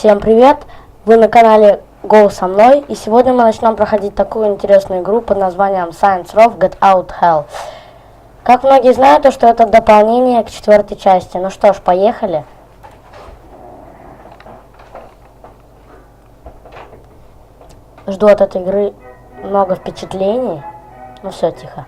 Всем привет! Вы на канале Go со мной, и сегодня мы начнем проходить такую интересную игру под названием SaintsRowGatOutOfHell. Как многие знают, то что это дополнение к 4-й части. Ну что ж, поехали. Жду от этой игры много впечатлений. Ну все, тихо.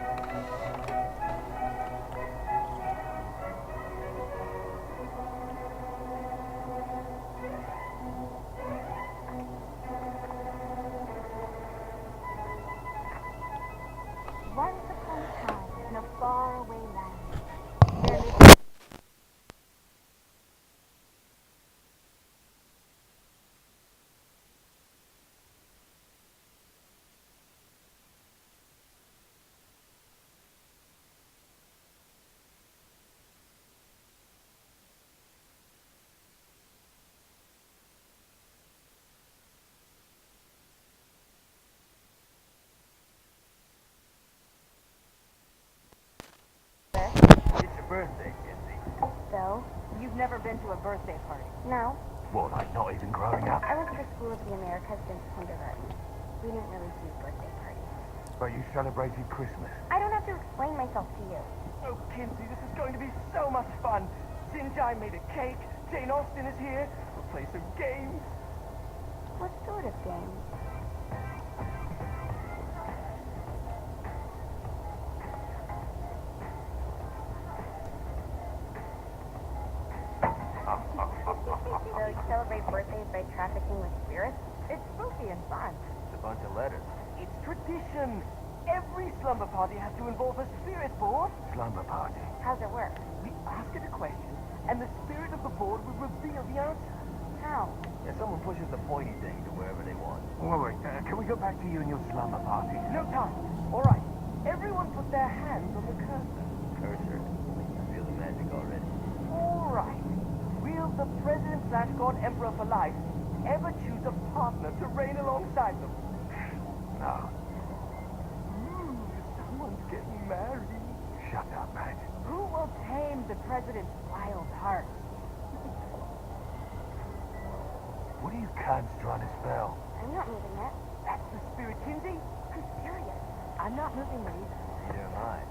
Birthday, Izzy. So? You've never been to a birthday party? No. Well, like not even growing up. I went to the School of the Americas since kindergarten. We didn't really do birthday parties. But you celebrated Christmas. I don't have to explain myself to you. Oh, Kinsey, this is going to be so much fun. Sinjai made a cake, Jane Austen is here, we'll play some games. What sort of games? So you celebrate birthdays by trafficking with spirits? It's spooky and fun. It's a bunch of letters. It's tradition. Every slumber party has to involve a spirit board. Slumber party. How's it work? We ask it a question, and the spirit of the board will reveal the answer. How? Yeah, someone pushes the pointy thing to wherever they want. Wait, can we go back to you and your slumber party? No time. All right. Everyone put their hands on the cursor. Cursor. I feel the magic already. All right. Will the President/God Emperor for life ever choose a partner to reign alongside them? No. Someone's getting married. Shut up, Matt. Who will tame the President's wild heart? What are you cunts trying to spell? I'm not moving it. That's the spirit, Kinsey. I'm serious. I'm not moving it either. Neither am I.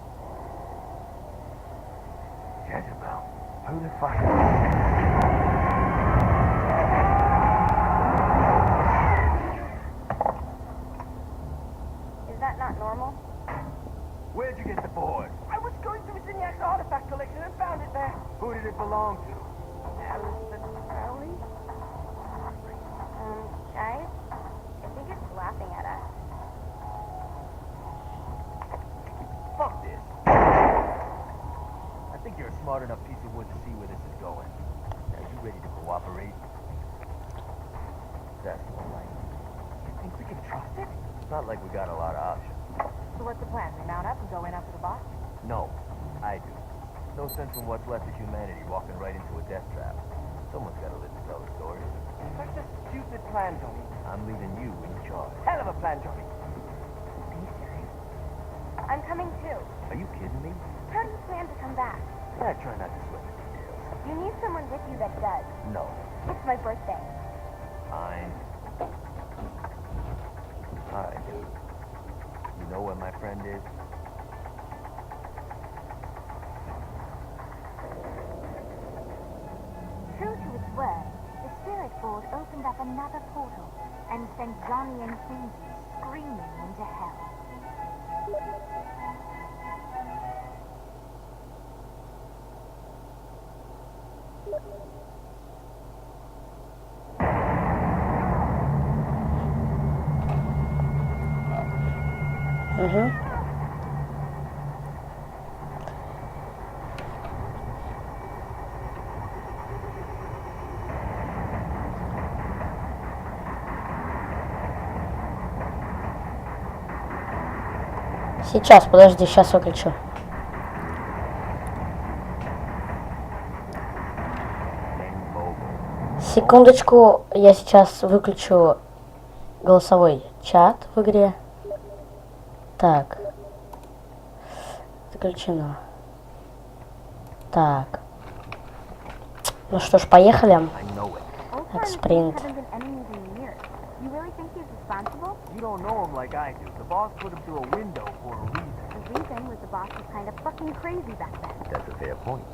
Jezebel. Who the fuck is that? Is that not normal? Where'd you get the board? I was going through Zignac's artifact collection and found it there. Who did it belong to? Sally? Guys? I think it's laughing at us. Fuck this. I think you're a smart enough piece of wood to see where this is going. Are you ready to cooperate? That's more like it. You think we can trust it? It's not like we got a lot of options. So what's the plan? We mount up and go in after the boss? No, I do. No sense in what's left of humanity walking right into a death trap. Someone's got to live to tell the story. Such a stupid plan, Johnny. I'm leaving you in charge. Hell of a plan, Johnny. Are you serious? I'm coming too. Are you kidding me? How do you plan to come back? I try not to sweat the details. You need someone with you that does. No. It's my birthday. Fine. Alright, dude. You know where my friend is? True to its word, the spirit board opened up another portal and sent Johnny and Kinsey screaming into hell. Сейчас, подожди, сейчас выключу. Секундочку, я сейчас выключу голосовой чат в игре. Так. Заключено. Так. Ну что ж, поехали. times Sprint. haven't been enemies in years. You really think he's responsible? You don't know him like I do. The boss put him through a window for a reason. The reason was the boss was kind of fucking crazy back then. That's a fair point.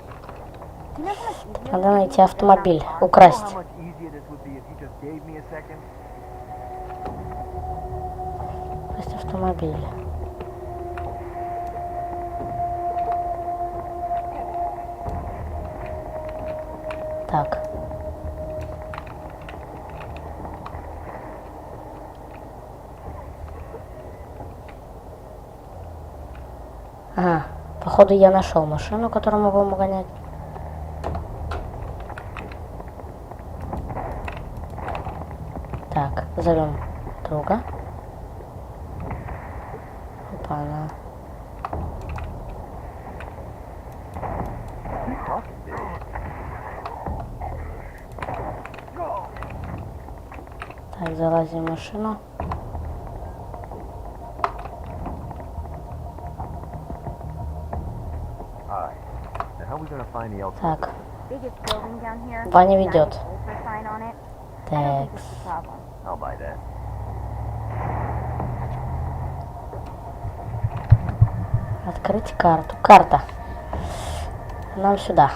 You know how much easier it Надо would be найти if you автомобиль, got a car? Know украсть. how much easier this would be if you just gave me a second? Украсть автомобиль. Так. Ага, походу я нашел машину, которую могу ему гонять. Так, зовем друга. Опа-на. Так, залазим в машину. Alright. Now how are we gonna find the outside? Так, Biggest building down here. Ваня giant ведет. Ultra sign on it. I don't Так, think this is a problem. I'll buy that. открыть карту. Карта. Нам сюда.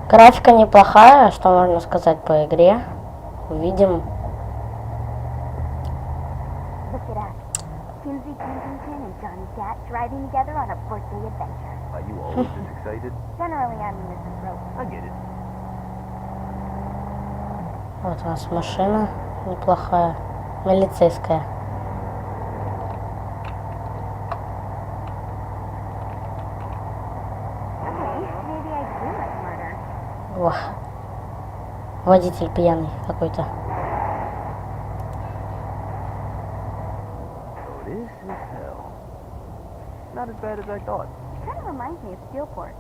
Графика неплохая, что можно сказать по игре. Увидим. Look at us. Kinsey Kensington and Johnny Gat driving together on a birthday adventure. Are you always this excited? Generally, I'm Mrs. Rose. I get it. Вот у нас машина неплохая. Милицейская. Okay, maybe I do like murder. О, водитель пьяный какой-то. So this is hell. Not as bad as I thought. Kind of reminds me of Steelport.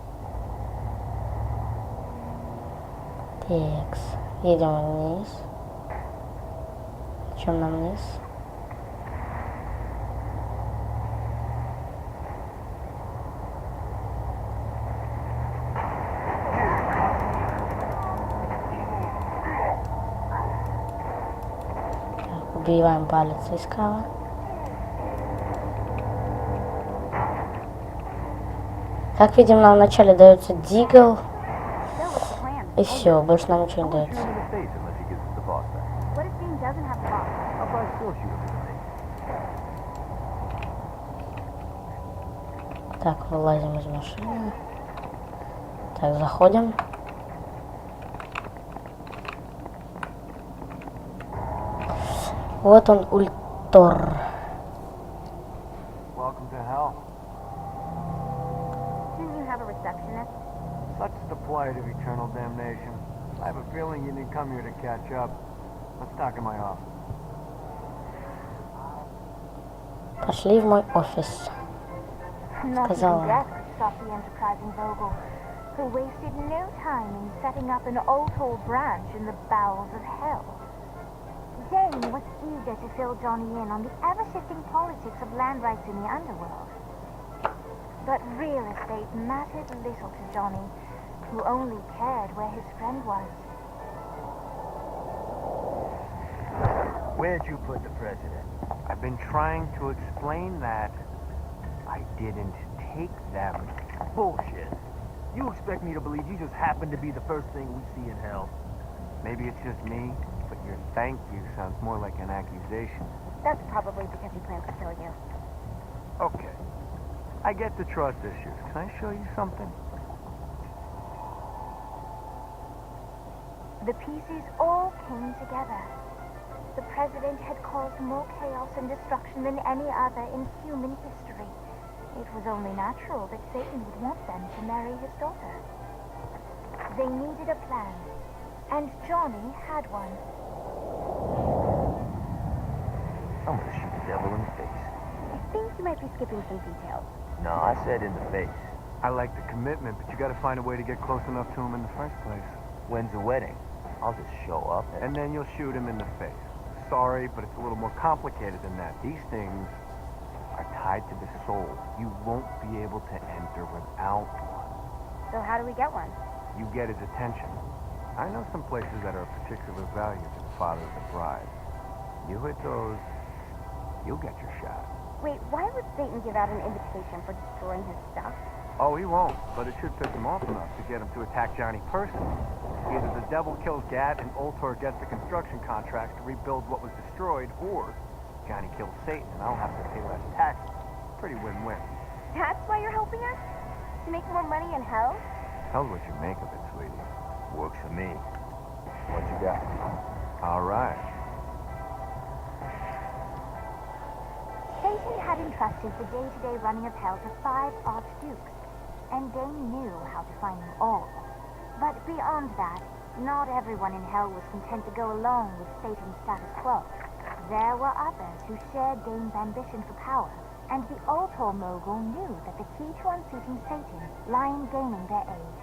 Текс. Едем вниз. Чем нам вниз? Так, убиваем полицейского. Как видим, нам вначале дается дигл, So, what's the plan? и все, больше нам ничего не Shoot дается. him in the face unless he gives us the boss back. What if Dean doesn't have the boss? I'll probably still shoot him in the face. Так, вылазим из машины. Так, заходим. Вот он, Ультор. Welcome to hell. Didn't you have a receptionist? Such is the plight of eternal damnation. I have a feeling you didn't come here to catch up. Let's talk in my office. Пошли в мой офис. Not Сказала. even death could stop the enterprising Vogel, who wasted no time in setting up an Old branch in the bowels of hell. Dane was eager to fill Johnny in on the ever-shifting politics of land rights in the underworld. But real estate mattered little to Johnny, who only cared where his friend was. Where'd you put the president? I've been trying to explain that. I didn't take them. Bullshit. You expect me to believe you just happen to be the first thing we see in hell? Maybe it's just me, but your thank you sounds more like an accusation. That's probably because he plans to kill you. Okay. I get the trust issues. Can I show you something? The pieces all came together. The president had caused more chaos and destruction than any other in human history. It was only natural that Satan would want them to marry his daughter. They needed a plan, and Johnny had one. I'm gonna shoot the devil in the face. I think you might be skipping some details. No, I said in the face. I like the commitment, but you gotta find a way to get close enough to him in the first place. When's the wedding? I'll just show up And then you'll shoot him in the face. sorry, but it's a little more complicated than that. These things are tied to the soul. You won't be able to enter without one. So how do we get one? You get his attention. I know some places that are of particular value to the father of the bride. You hit those, you'll get your shot. Wait, why would Satan give out an invitation for destroying his stuff? Oh, he won't, but it should piss him off enough to get him to attack Johnny personally. Either the devil kills Gat and Ultor gets the construction contracts to rebuild what was destroyed, or Johnny kills Satan and I'll have to pay less taxes. Pretty win-win. That's why you're helping us? To make more money in hell? Hell's what you make of it, sweetie. Works for me. What you got? All right. Satan had entrusted the day-to-day running of hell to 5 archdukes, and Dane knew how to find them all. But beyond that, not everyone in hell was content to go along with Satan's status quo. There were others who shared Dane's ambition for power, and the Ultor mogul knew that the key to unseating Satan lay in gaining their aid.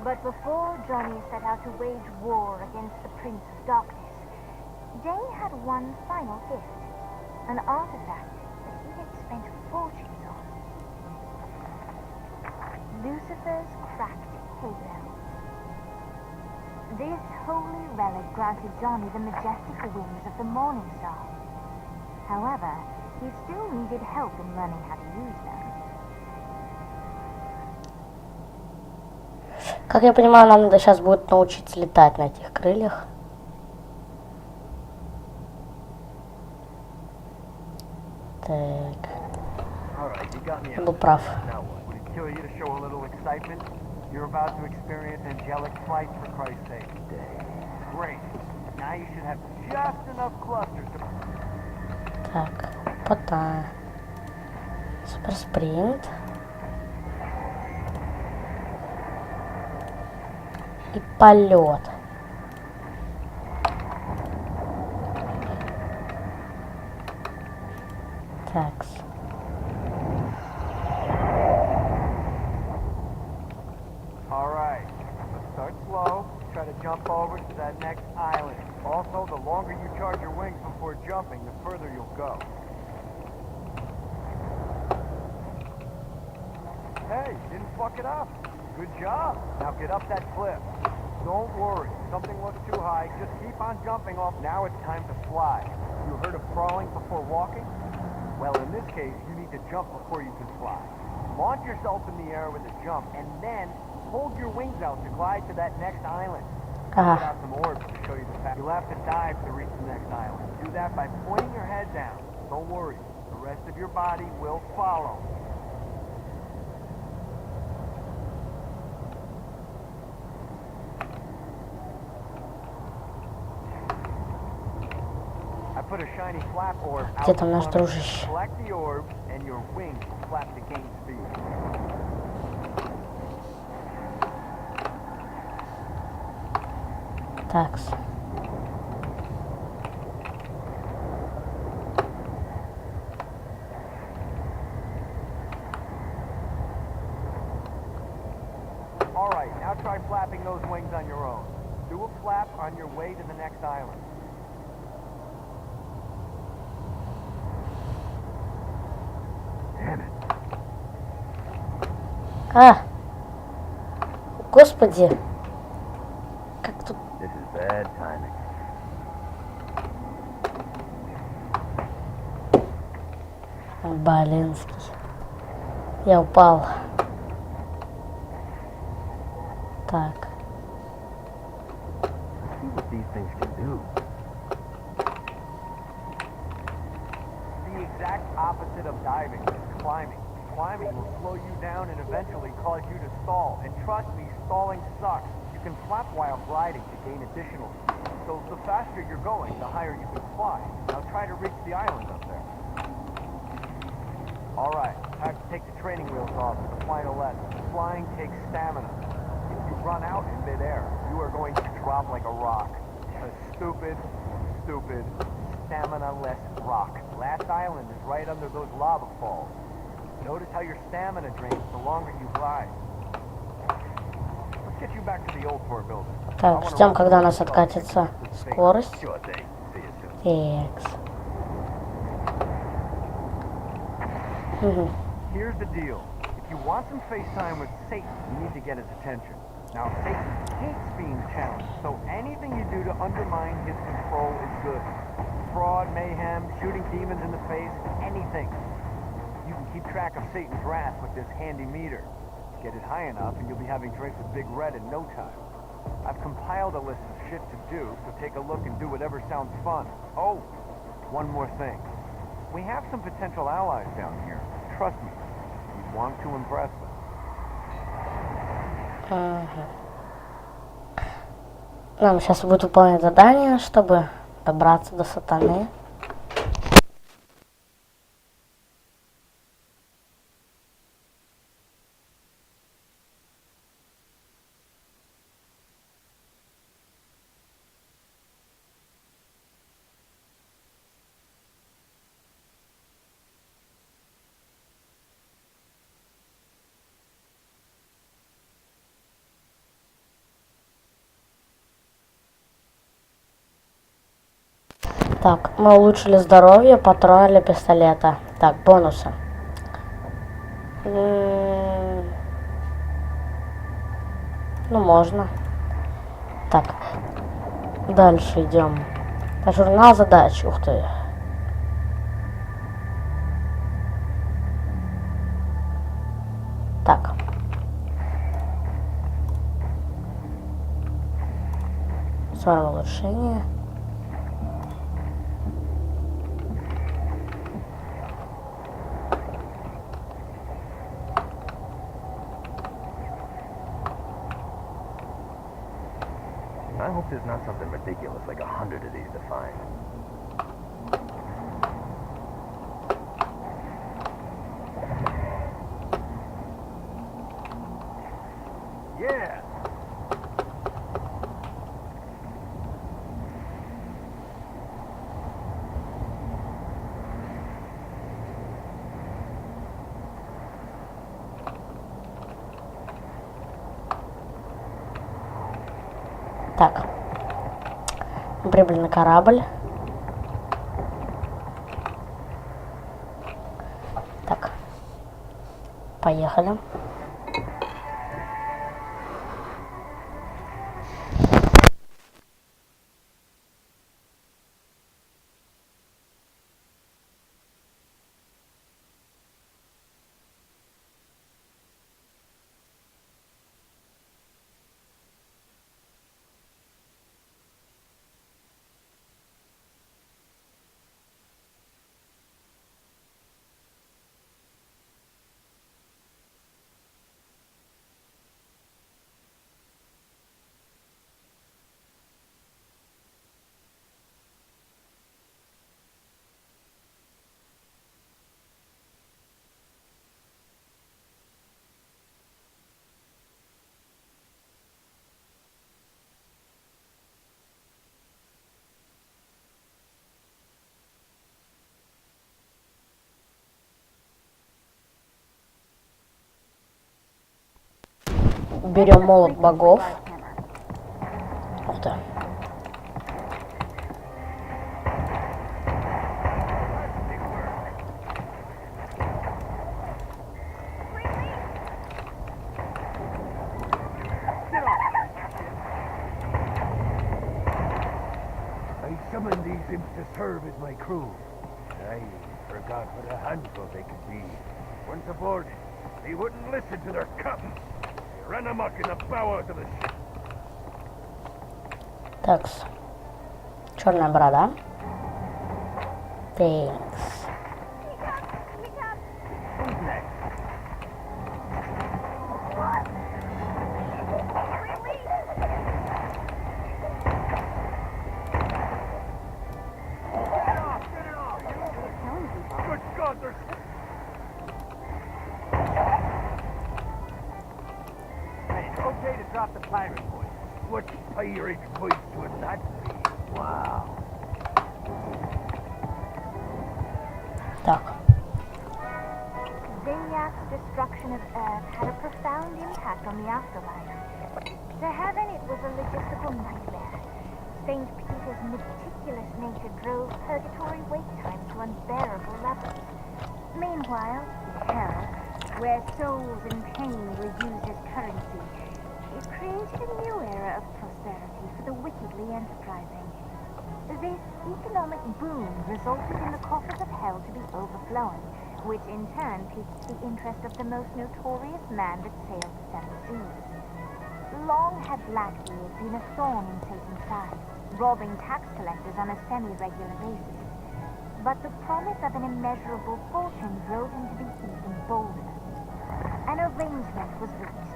But before Johnny set out to wage war against the Prince of Darkness, Dane had one final gift, an artifact that he had spent fortunes on. Lucifer's cracked halo. This holy relic granted Johnny the majestic wings of the Morning Star. However, he still needed help in learning how to use them. Как я понимаю, нам надо сейчас будет научиться летать на этих крыльях. Так. Я был прав. Would it kill you to show a little excitement? You're about to experience angelic flight, for Christ's sake. Great. Now you should have just enough clusters to... Так, пота. Супер спринт. И полет. Такс. All right. Let's start slow. Try to jump over to that next island. Also, the longer you charge your wings before jumping, the further you'll go. Hey, didn't fuck it up. Good job. Now get up that cliff. Don't worry. Something looks too high. Just keep on jumping off. Now it's time to fly. You heard of crawling before walking? Well, in this case, you need to jump before you can fly. Launch yourself in the air with a jump, and then hold your wings out to glide to that next island. Put out some orbs to show you the path. You'll have to dive to reach the next island. Do that by pointing your head down. Don't worry. The rest of your body will follow. I put a shiny flap orb out. Где там наш дружище? Collect the orb, and your wings will flap to gain speed. Такс. All right, now try flapping those wings on your own. Do a flap on your way to the next island. Damn it. Господи. Как тут... This is bad timing. Балинский. Я упал. Так. See what these things can do. The exact opposite of diving is climbing. Climbing will slow you down and eventually cause you to stall. And trust me, stalling sucks. You can flap while gliding to gain additional speed. So the faster you're going, the higher you can fly. Now try to reach the island up there. All right, time to take the training wheels off for the final lesson. Flying takes stamina. If you run out in midair, you are going to drop like a rock. A stupid, stamina-less rock. Last island is right under those lava falls. Notice how your stamina drains the longer you glide. Let's get you back to the old tour building. Так, ждем, когда у нас откатится скорость. Sure thing. See you soon. Текс. Here's the deal. If you want some face time with Satan, you need to get his attention. Now, Satan hates being challenged, so anything you do to undermine his control is good. Fraud, mayhem, shooting demons in the face, anything. You can keep track of Satan's wrath with this handy meter. Get it high enough and you'll be having drinks with Big Red in no time. I've compiled a list of shit to do, so take a look and do whatever sounds fun. Oh, one more thing. We have some potential allies down here. Trust me, you'd want to impress them. Нам сейчас будет выполнять задание, чтобы добраться до сатаны. Так, мы улучшили здоровье, патроны для пистолета. Так, бонусы. Ну, можно. Так, дальше идем. Журнал задач, ух ты. Так. Свое улучшение. I hope there's not something ridiculous like 100 of these to find. Yeah! Так. Мы прибыли на корабль. Так. Поехали. Берем молот богов. Ух ты. I summoned these imps to serve as my crew. I forgot what a handful they could be. Once aboard, they wouldn't listen to their captains. They ran amok in the bowels of the ship. Такс. Черная борода. Текс. Who's next? Good God, there's... Hey, it's okay to drop the pirate voice. What pirate voice would that be? Wow. Так. Zayak's destruction of Earth had a profound impact on the afterlife. To heaven, it was a logistical nightmare. St. Peter America's meticulous nature drove purgatory wait times to unbearable levels. Meanwhile, hell, where souls and pain were used as currency, it created a new era of prosperity for the wickedly enterprising. This economic boom resulted in the coffers of hell to be overflowing, which in turn piqued the interest of the most notorious man that sailed the seven seas. Long had Blackbeard been a thorn in Satan's side, robbing tax collectors on a semi-regular basis. But the promise of an immeasurable fortune drove him to be even bolder. An arrangement was reached.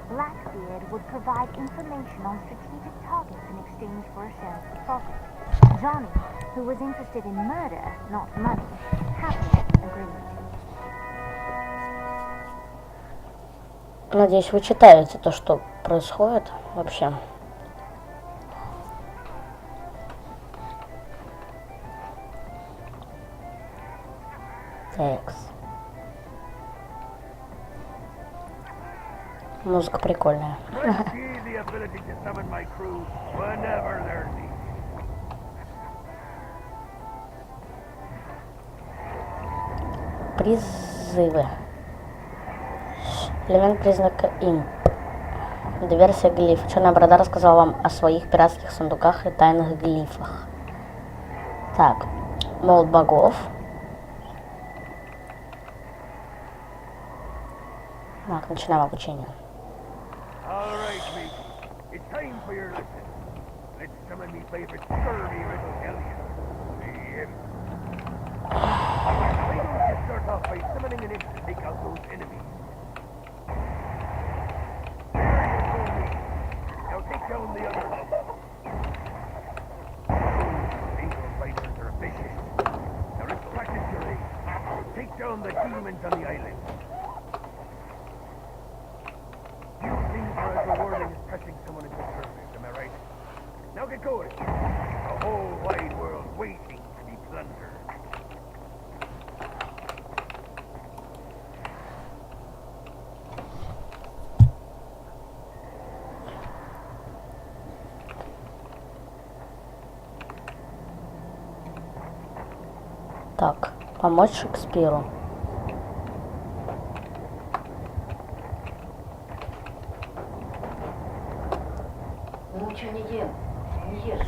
Blackbeard would provide information on strategic targets in exchange for a share of the profit. Johnny, who was interested in murder, not money, happily agreed. Надеюсь, вы читаете то, что происходит вообще. Текс. Музыка прикольная. Призывы. Элемент признака имп. Диверсия глиф. Черная борода рассказала вам о своих пиратских сундуках и тайных глифах. Так. Молот богов. Так, начинаем обучение. Take down the demons on the island. Using are as rewarding as pressing someone into service, am I right? Now get going. The whole wide world waiting to be plundered. Так, помочь Шекспиру. Ну ничего не ем, не ешь.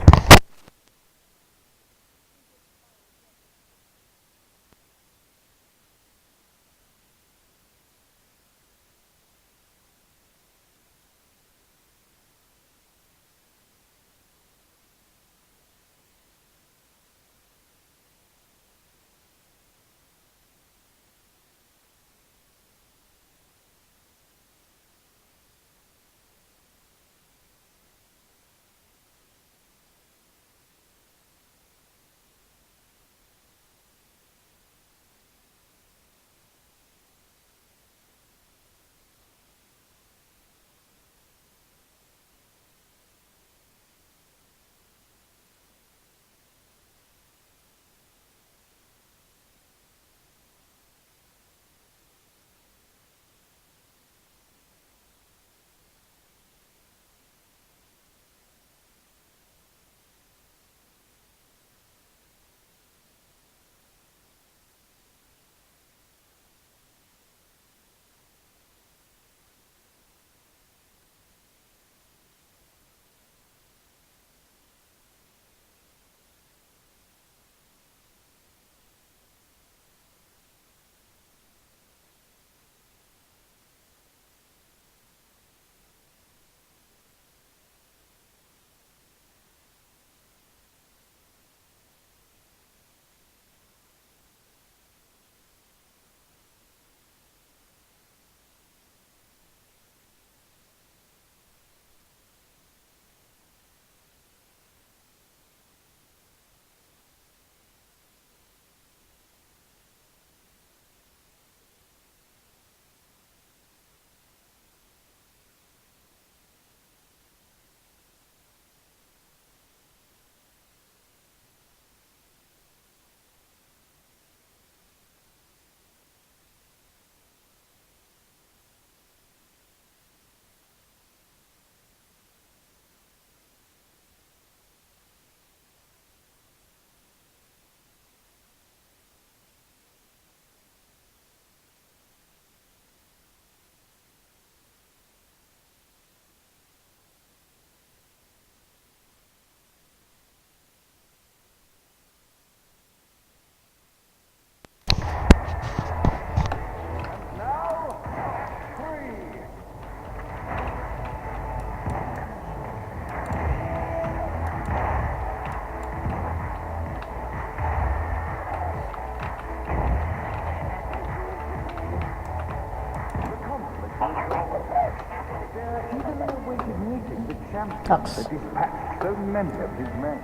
Такс. that dispatched so many of his men.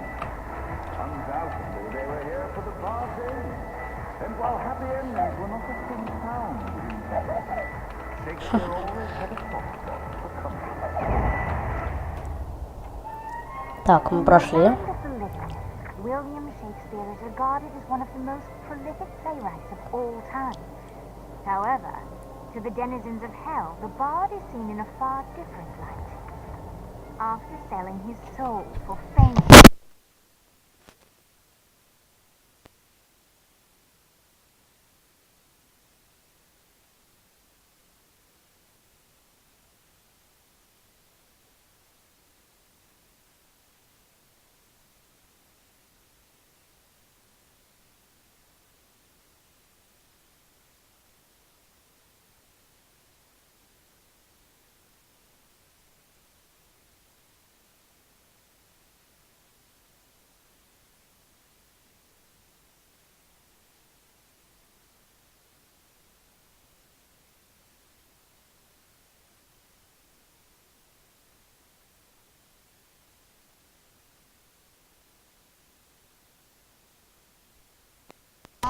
Undoubtedly, they were here for the bargain. And while happy endings were not a thing found in Shakespeare always had a soft spot for comfort. Так, мы прошли. In the land of the living, William Shakespeare is regarded as one of the most prolific playwrights of all time. However, to the denizens of hell, the bard is seen in a far different light. After selling his soul for fame,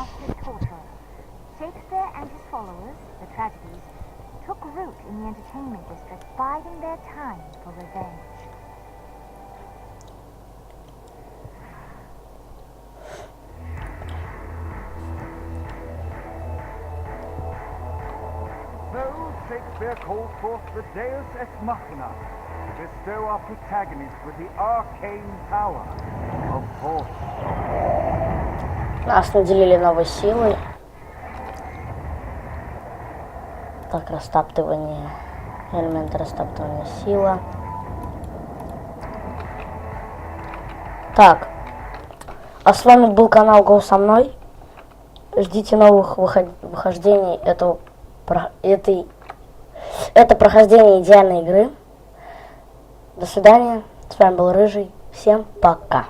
master torturer, Shakespeare and his followers, the tragedies, took root in the entertainment district, biding their time for revenge. So Shakespeare called forth the Deus Ex Machina to bestow our protagonist with the arcane power of force. Нас наделили новой силой. Так, растаптывание. Элементы растаптывания сила. Так. А с вами был канал Go со мной. Ждите новых выхождений это прохождение идеальной игры. До свидания. С вами был Рыжий. Всем пока.